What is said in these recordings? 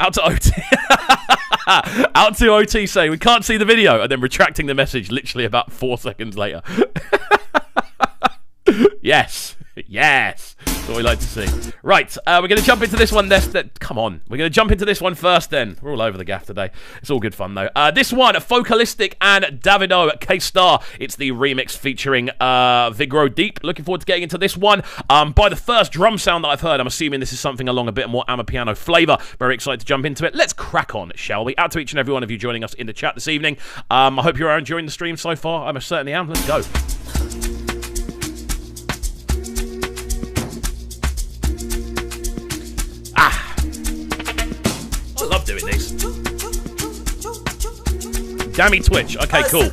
Out to OT. Out to OT saying we can't see the video, and then retracting the message literally about 4 seconds later. Yes. Yes. That's what we like to see. Right, we're going to jump into this one. Come on. We're going to jump into this one first then. We're all over the gaff today. It's all good fun, though. This one, Focalistic and Davido at K-Star. It's the remix featuring Vigro Deep. Looking forward to getting into this one. By the first drum sound that I've heard, I'm assuming this is something along a bit more Amapiano flavour. Very excited to jump into it. Let's crack on, shall we? Out to each and every one of you joining us in the chat this evening. I hope you're enjoying the stream so far. I most certainly am. Let's go. I love doing these. Dammy Twitch. Okay, cool.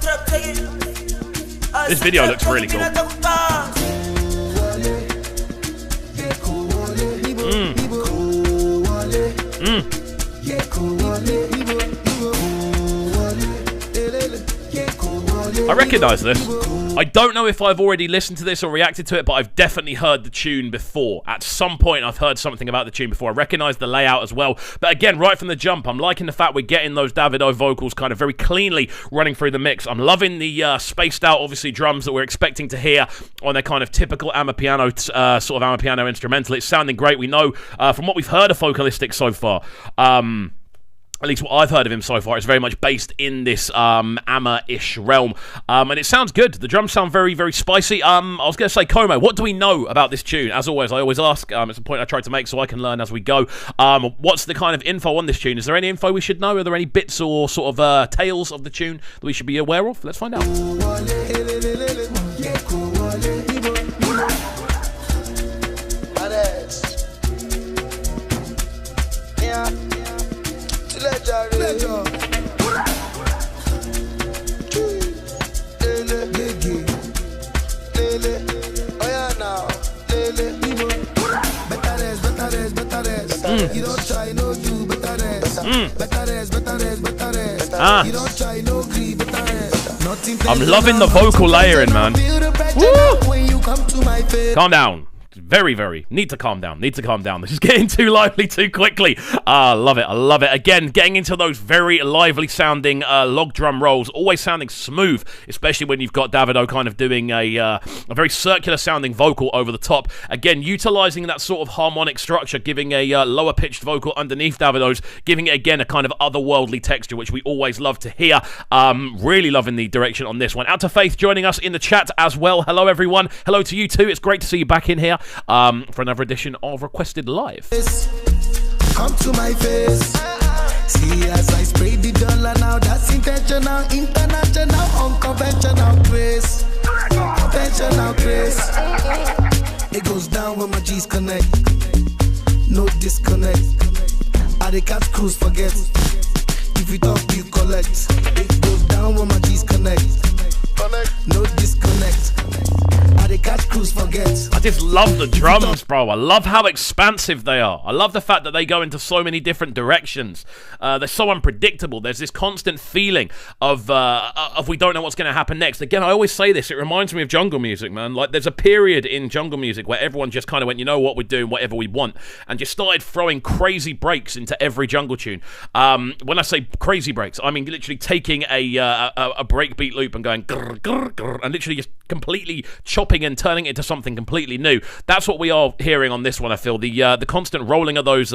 This video looks really cool. I recognise this. I don't know if I've already listened to this or reacted to it, but I've definitely heard the tune before. At some point, I've heard something about the tune before. I recognise the layout as well. But again, right from the jump, I'm liking the fact we're getting those Davido vocals kind of very cleanly running through the mix. I'm loving the spaced out, obviously, drums that we're expecting to hear on their kind of typical Amapiano, sort of Amapiano instrumental. It's sounding great. We know from what we've heard of Focalistic so far, at least what I've heard of him so far, it's very much based in this Ama-ish realm. And it sounds good. The drums sound very, very spicy. I was going to say, Como, what do we know about this tune? As always, I always ask. It's a point I try to make so I can learn as we go. What's the kind of info on this tune? Is there any info we should know? Are there any bits or sort of tales of the tune that we should be aware of? Let's find out. I'm loving the vocal layering, man. Woo! Calm down. Very, very. Need to calm down. Need to calm down. This is getting too lively too quickly. I love it. I love it. Again, getting into those very lively sounding log drum rolls. Always sounding smooth, especially when you've got Davido kind of doing a very circular sounding vocal over the top. Again, utilizing that sort of harmonic structure, giving a lower pitched vocal underneath Davido's, giving it again a kind of otherworldly texture, which we always love to hear. Really loving the direction on this one. Out to Faith joining us in the chat as well. Hello, everyone. Hello to you too. It's great to see you back in here. For another edition of Requested Live. Come to my face. See as I spray the dollar now. That's intentional, international, unconventional grace. Conventional grace. It goes down when my G's connect. No disconnect. I the catch cruise forget. If you talk, you collect. It goes down when my G's connect. No disconnect. I catch cruise forget. I just love the drums, bro. I love how expansive they are. I love the fact that they go into so many different directions. They're so unpredictable. There's this constant feeling of we don't know what's going to happen next. Again, I always say this. It reminds me of jungle music, man. Like, there's a period in jungle music where everyone just kind of went, you know what, we're doing whatever we want, and just started throwing crazy breaks into every jungle tune. When I say crazy breaks, I mean literally taking a breakbeat loop and going grr, grr, grr, and literally just completely chopping and turning it into something completely new. That's what we are hearing on this one. I feel the constant rolling of those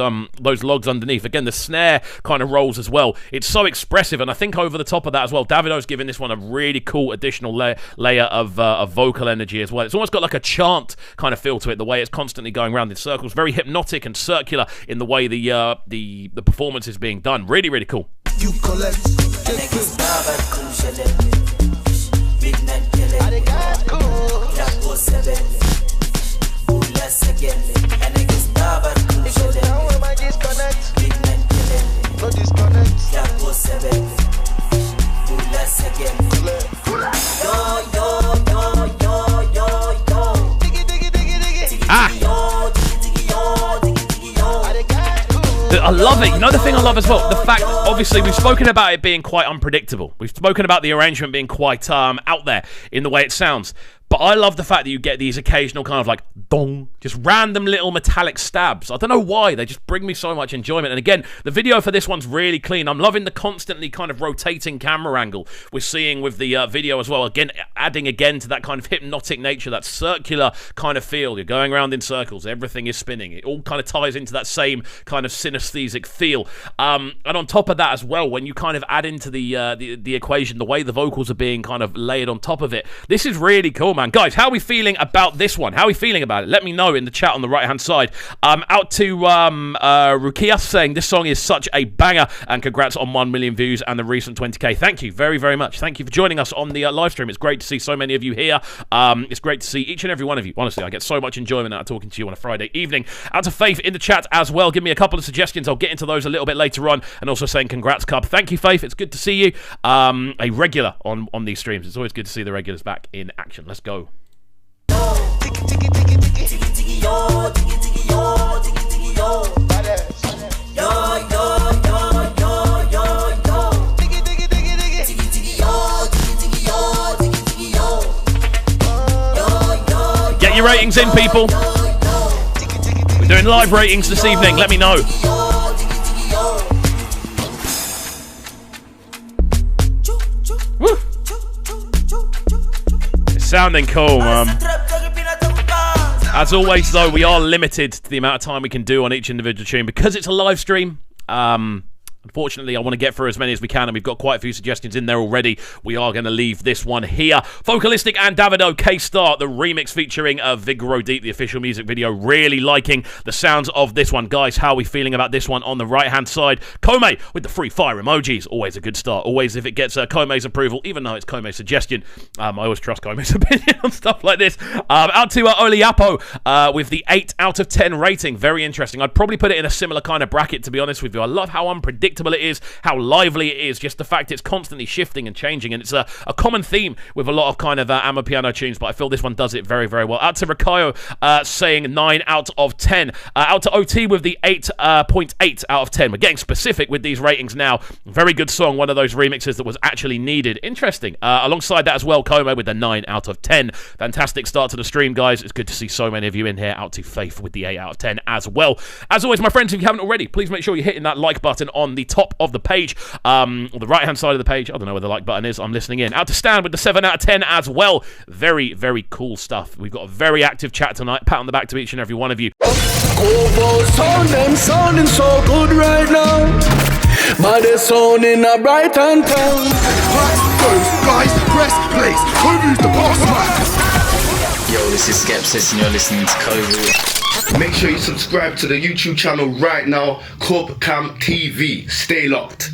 logs underneath. Again, the snare kind of rolls as well. It's so expressive, and I think over the top of that as well, Davido's giving this one a really cool additional layer of vocal energy as well. It's almost got like a chant kind of feel to it. The way it's constantly going around in circles, very hypnotic and circular in the way the performance is being done. Really, really cool. You collect. I love it. You know the thing I love as well? The fact, obviously, we've spoken about it being quite unpredictable. We've spoken about the arrangement being quite out there in the way it sounds. But I love the fact that you get these occasional kind of like dong, just random little metallic stabs. I don't know why, they just bring me so much enjoyment. And again, the video for this one's really clean. I'm loving the constantly kind of rotating camera angle we're seeing with the video as well. Again, adding again to that kind of hypnotic nature, that circular kind of feel. You're going around in circles, everything is spinning. It all kind of ties into that same kind of synesthetic feel. And on top of that as well, when you kind of add into the equation, the way the vocals are being kind of layered on top of it, this is really cool, man. Guys, how are we feeling about this one? How are we feeling about it? Let me know in the chat on the right-hand side. Out to Rukias saying, this song is such a banger, and congrats on 1 million views and the recent 20k. Thank you very, very much. Thank you for joining us on the live stream. It's great to see so many of you here. It's great to see each and every one of you. Honestly, I get so much enjoyment out of talking to you on a Friday evening. Out to Faith in the chat as well. Give me a couple of suggestions. I'll get into those a little bit later on. And also saying congrats, Cub. Thank you, Faith. It's good to see you. A regular on these streams. It's always good to see the regulars back in action. Let's go. Get your ratings in, people. We're doing live ratings this evening. Let me know. Woo. It's sounding cool, As always, though, we are limited to the amount of time we can do on each individual tune because it's a live stream. Unfortunately, I want to get through as many as we can, and we've got quite a few suggestions in there already. We are going to leave this one here. Focalistic and Davido, K-Star, the remix featuring Vigro Deep, the official music video. Really liking the sounds of this one. Guys, how are we feeling about this one on the right-hand side? Kome with the free fire emojis. Always a good start. Always, if it gets Kome's approval, even though it's Kome's suggestion. I always trust Kome's opinion on stuff like this. Out to Oliapo with the 8 out of 10 rating. Very interesting. I'd probably put it in a similar kind of bracket, to be honest with you. I love how unpredictable it is, how lively it is, just the fact it's constantly shifting and changing, and it's a common theme with a lot of kind of Amapiano tunes, but I feel this one does it very, very well. Out to Rikayo saying 9 out of 10. Out to OT with the 8.8 out of 10. We're getting specific with these ratings now. Very good song, one of those remixes that was actually needed. Interesting. Alongside that as well, Como with the 9 out of 10. Fantastic start to the stream, guys. It's good to see so many of you in here. Out to Faith with the 8 out of 10 as well. As always, my friends, if you haven't already, please make sure you're hitting that like button on the top of the page, or the right hand side of the page. I don't know where the like button is. I'm listening in. Out to Stan with the 7 out of 10 as well. Very, very cool stuff. We've got a very active chat tonight. Pat on the back to each and every one of you. Sounding so good right now. But they're sounding a bright and town. Guys, press, place. Who's the boss man? Yo, this is Skepsis and you're listening to KXVU. Make sure you subscribe to the YouTube channel right now, CubCamTV. Stay locked.